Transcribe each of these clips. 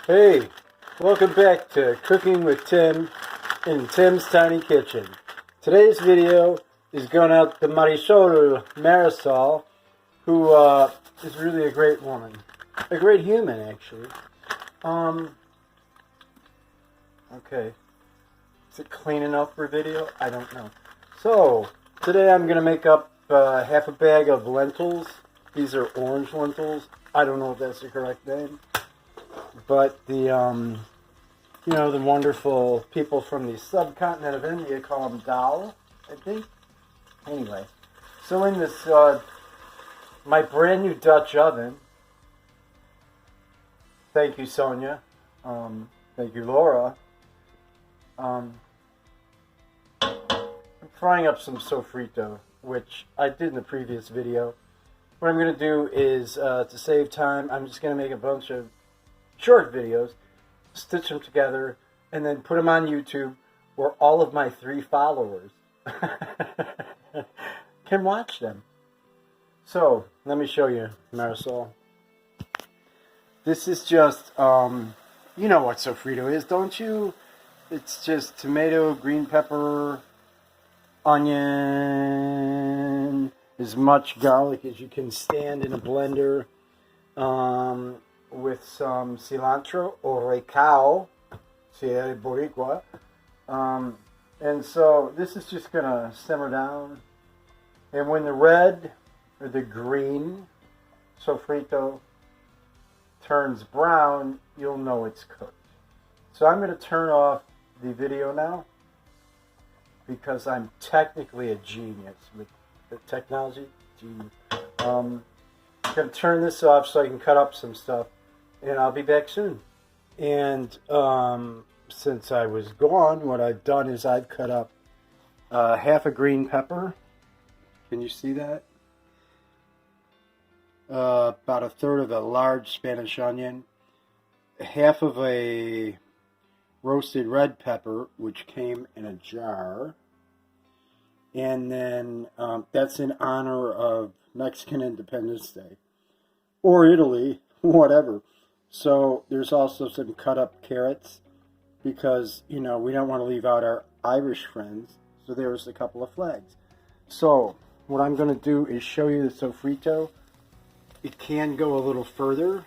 Hey, welcome back to Cooking with Tim in Tim's Tiny Kitchen. Today's video is going out to Marisol, who is really a great woman. A great human, actually. Okay. Is it clean enough for video? I don't know. So, today I'm going to make up half a bag of lentils. These are orange lentils. I don't know if that's the correct name. But the wonderful people from the subcontinent of India call them dal, I think. Anyway, so in this, my brand new Dutch oven, thank you, Sonia, thank you, Laura, I'm frying up some sofrito, which I did in the previous video. What I'm going to do is, to save time, I'm just going to make a bunch of short videos, stitch them together, and then put them on YouTube where all of my 3 followers can watch them. So, let me show you, Marisol. This is just, you know what sofrito is, don't you? It's just tomato, green pepper, onion, as much garlic as you can stand in a blender, with some cilantro or recao, si eres boricua. And so this is just going to simmer down. And when the red or the green sofrito turns brown, you'll know it's cooked. So I'm going to turn off the video now because I'm technically a genius with the technology. I'm going to turn this off so I can cut up some stuff. And I'll be back soon. And since I was gone, what I've done is I've cut up half a green pepper. Can you see that? About a third of a large Spanish onion. Half of a roasted red pepper, which came in a jar. And then that's in honor of Mexican Independence Day. Or Italy, whatever. So there's also some cut up carrots because, you know, we don't want to leave out our Irish friends. So there's a couple of flags. So what I'm going to do is show you the sofrito. It can go a little further,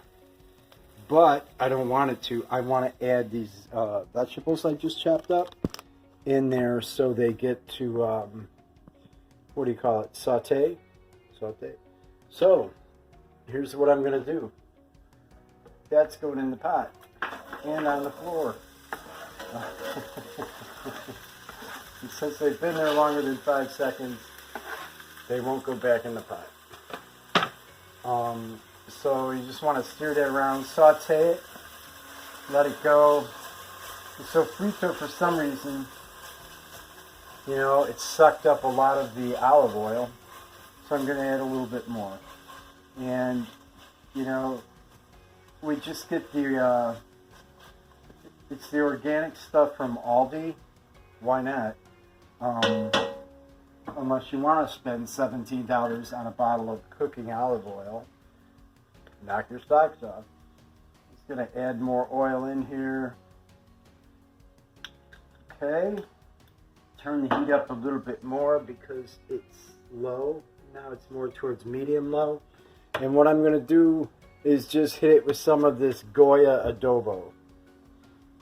but I don't want it to. I want to add these vegetables I just chopped up in there so they get to, what do you call it, saute? Saute. So here's what I'm going to do. That's going in the pot and on the floor. And since they've been there longer than 5 seconds, they won't go back in the pot. So you just want to stir that around, saute it, let it go. The sofrito, for some reason, you know, it sucked up a lot of the olive oil, so I'm going to add a little bit more. And, you know, we just get the, it's the organic stuff from Aldi. Why not? Unless you want to spend $17 on a bottle of cooking olive oil. Knock your socks off. Just going to add more oil in here. Okay. Turn the heat up a little bit more because it's low. Now it's more towards medium low. And what I'm going to do is just hit it with some of this Goya adobo.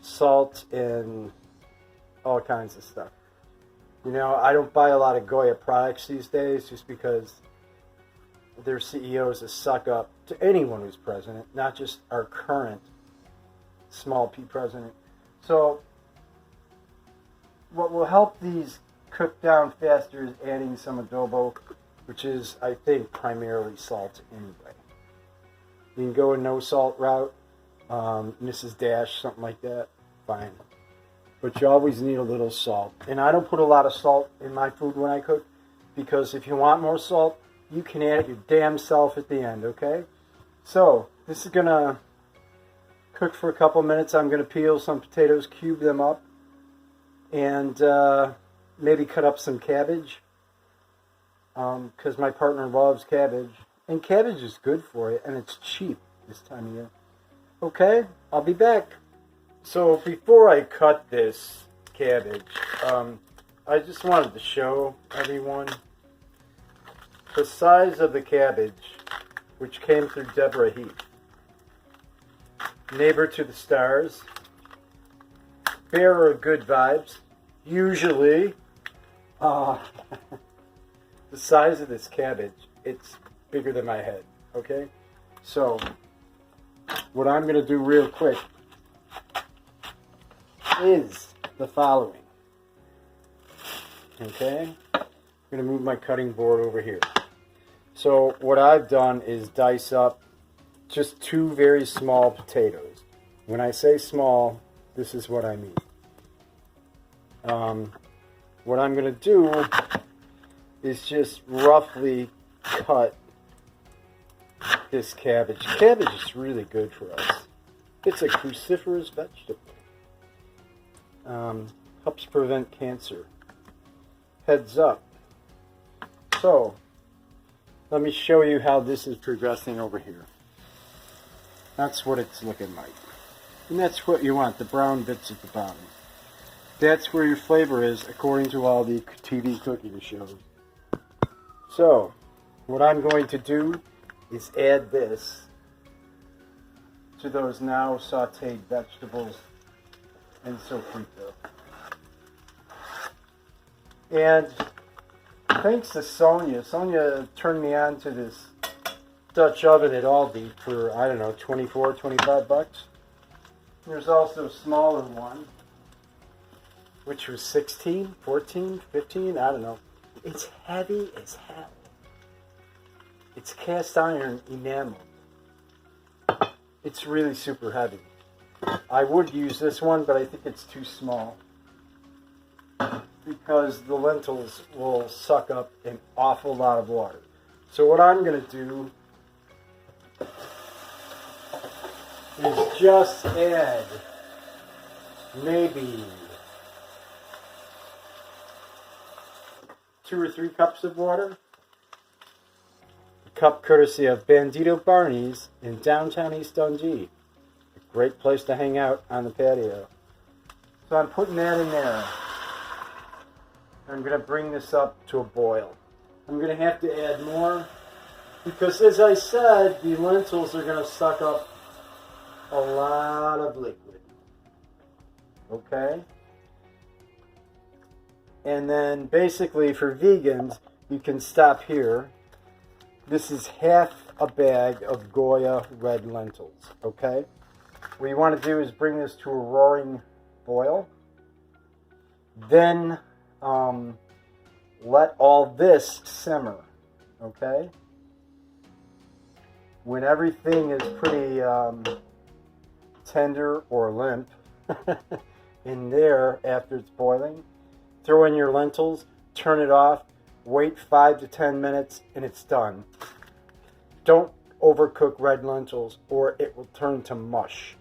Salt and all kinds of stuff. You know, I don't buy a lot of Goya products these days just because their CEOs a suck up to anyone who's president, not just our current small p president. So what will help these cook down faster is adding some adobo, which is, I think, primarily salt anyway. You can go a no salt route, Mrs. Dash, something like that, fine. But you always need a little salt. And I don't put a lot of salt in my food when I cook, because if you want more salt, you can add it your damn self at the end, okay? So, this is going to cook for a couple minutes. I'm going to peel some potatoes, cube them up, and maybe cut up some cabbage, because my partner loves cabbage. And cabbage is good for you, and it's cheap this time of year. Okay, I'll be back. So before I cut this cabbage, I just wanted to show everyone the size of the cabbage, which came through Deborah Heath. Neighbor to the stars, bearer of good vibes. Usually, the size of this cabbage, it's bigger than my head, okay? So, what I'm going to do real quick is the following. Okay? I'm going to move my cutting board over here. So, what I've done is dice up just 2 very small potatoes. When I say small, this is what I mean. What I'm going to do is just roughly cut this cabbage. Cabbage is really good for us. It's a cruciferous vegetable. Helps prevent cancer. Heads up. So, let me show you how this is progressing over here. That's what it's looking like. And that's what you want, the brown bits at the bottom. That's where your flavor is, according to all the TV cooking shows. So, what I'm going to do is add this to those now sauteed vegetables and sofrito. And thanks to Sonia. Sonia turned me on to this Dutch oven at Aldi for, I don't know, 24, 25 bucks. There's also a smaller one, which was 16, 14, 15, I don't know. It's heavy as hell. It's cast iron enamel. It's really super heavy. I would use this one, but I think it's too small because the lentils will suck up an awful lot of water. So what I'm going to do is just add maybe 2 or 3 cups of water. A cup courtesy of Bandito Barney's in downtown East Dundee. A great place to hang out on the patio. So I'm putting that in there. I'm going to bring this up to a boil. I'm going to have to add more because, as I said, the lentils are going to suck up a lot of liquid. Okay? And then basically for vegans, you can stop here. This is half a bag of Goya red lentils. Okay? What you want to do is bring this to a roaring boil. Then let all this simmer. Okay? When everything is pretty tender or limp in there after it's boiling, throw in your lentils, turn it off, wait 5 to 10 minutes, and it's done. Don't overcook red lentils or it will turn to mush.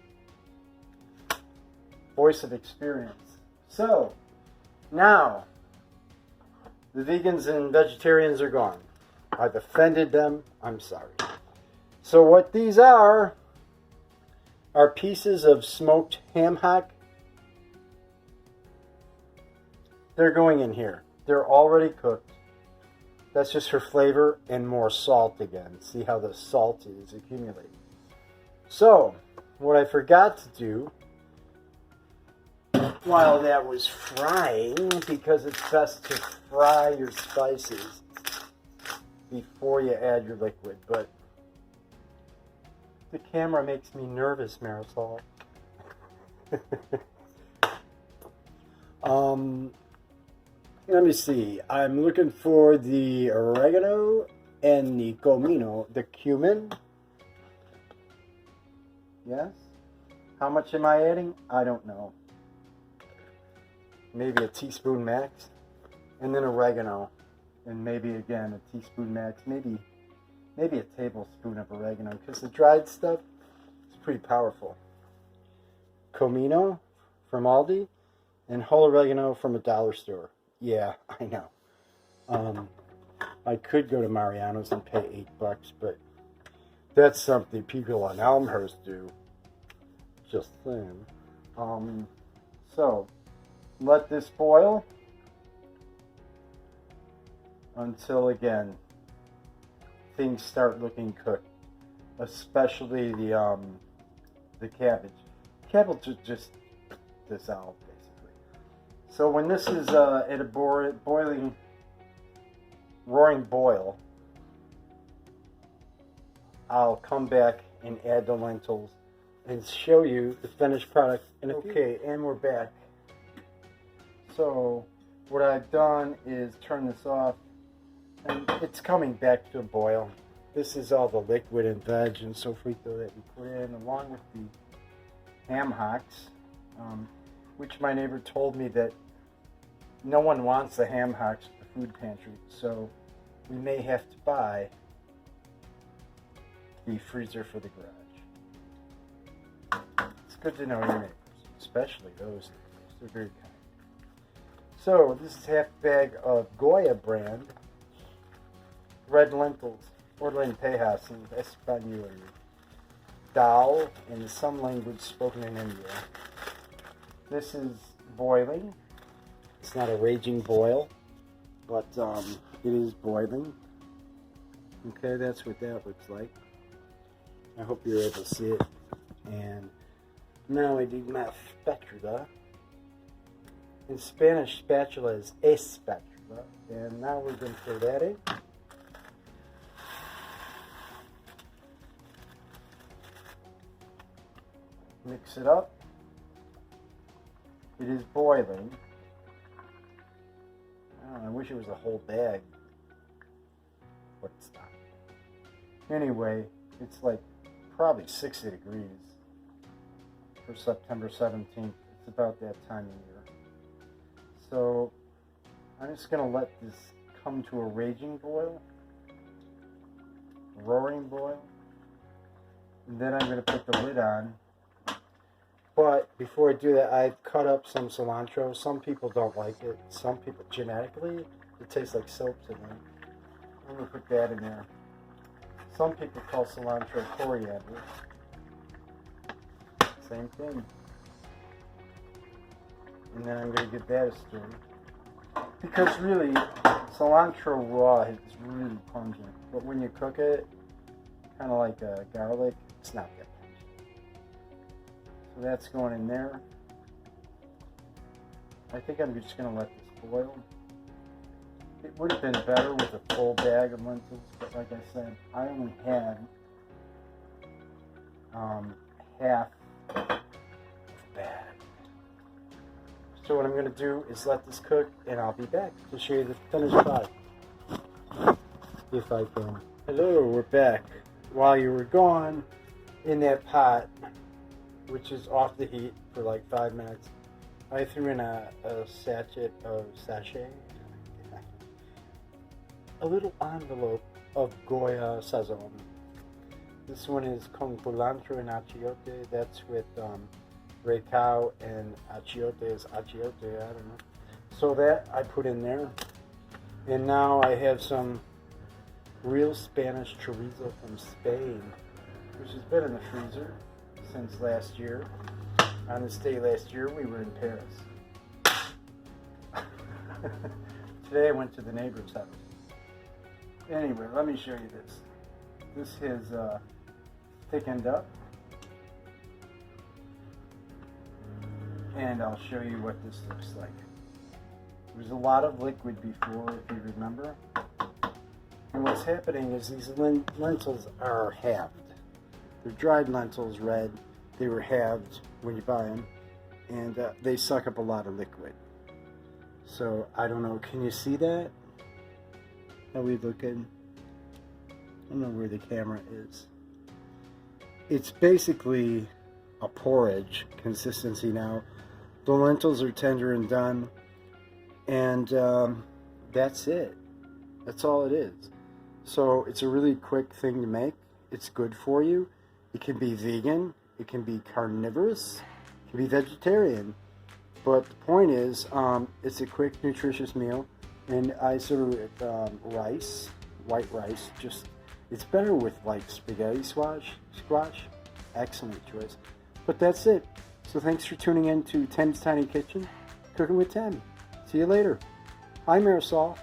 Voice of experience. So, now, the vegans and vegetarians are gone. I've offended them. I'm sorry. So what these are pieces of smoked ham hock. They're going in here. They're already cooked. That's just for flavor and more salt again. See how the salt is accumulating. So, what I forgot to do while that was frying, because it's best to fry your spices before you add your liquid, but the camera makes me nervous, Marisol. Let me see. I'm looking for the oregano and the comino, the cumin. Yes? How much am I adding? I don't know. Maybe a teaspoon max. And then oregano. And maybe again a teaspoon max. Maybe a tablespoon of oregano. Because the dried stuff is pretty powerful. Comino from Aldi. And whole oregano from a dollar store. Yeah, I know. I could go to Mariano's and pay $8, but that's something people on Elmhurst do. Just saying. So let this boil until again things start looking cooked, especially the cabbage. Cabbage will just dissolve basically. So when this is at a boiling, roaring boil, I'll come back and add the lentils and show you the finished product. Okay, and we're back. So what I've done is turn this off, and it's coming back to a boil. This is all the liquid and veg and sofrito that we put in, along with the ham hocks, which my neighbor told me that no one wants the ham hocks at the food pantry, so we may have to buy the freezer for the garage. It's good to know your neighbors, especially those neighbors. They're very kind. So this is half a bag of Goya brand red lentils, or lentejas in Espanol, dal in some language spoken in India. This is boiling. It's not a raging boil, but it is boiling. Okay, that's what that looks like. I hope you're able to see it. And now I do my spatula. In Spanish, spatula is a spatula. And now we're going to throw that in. Mix it up. It is boiling. I wish it was a whole bag, but it's not. Anyway, it's like probably 60 degrees for September 17th. It's about that time of year. So I'm just going to let this come to a raging boil, roaring boil, and then I'm going to put the lid on. But before I do that, I've cut up some cilantro. Some people don't like it. Some people, genetically, it tastes like soap to them. I'm going to put that in there. Some people call cilantro coriander. Same thing. And then I'm going to give that a stir. Because really, cilantro raw is really pungent. But when you cook it, kind of like garlic, it's not that pungent. So that's going in there. I think I'm just going to let this boil. It would have been better with a full bag of lentils, but like I said, I only had half a bag. So what I'm going to do is let this cook, and I'll be back to show you the finished product, if I can. Hello, we're back. While you were gone, in that pot, which is off the heat for like 5 minutes, I threw in a sachet, a little envelope of Goya Sazon. This one is con culantro and achiote. That's with recao, and achiote is achiote, I don't know. So that I put in there. And now I have some real Spanish chorizo from Spain, which has been in the freezer since last year. On this day last year, we were in Paris. Today I went to the neighbor's house. Anyway, let me show you this. This has thickened up. And I'll show you what this looks like. There was a lot of liquid before, if you remember. And what's happening is these lentils are halved. They're dried lentils, red. They were halved when you buy them. And they suck up a lot of liquid. So, I don't know, can you see that? How we looking? I don't know where the camera is. It's basically a porridge consistency now. The lentils are tender and done. And that's it. That's all it is. So it's a really quick thing to make. It's good for you. It can be vegan. It can be carnivorous. It can be vegetarian. But the point is, it's a quick, nutritious meal. And I serve it with rice, white rice. It's better with like spaghetti squash. Excellent choice. But that's it. So thanks for tuning in to Tem's Tiny Kitchen, Cooking with Tem. See you later. Hi, Marisol.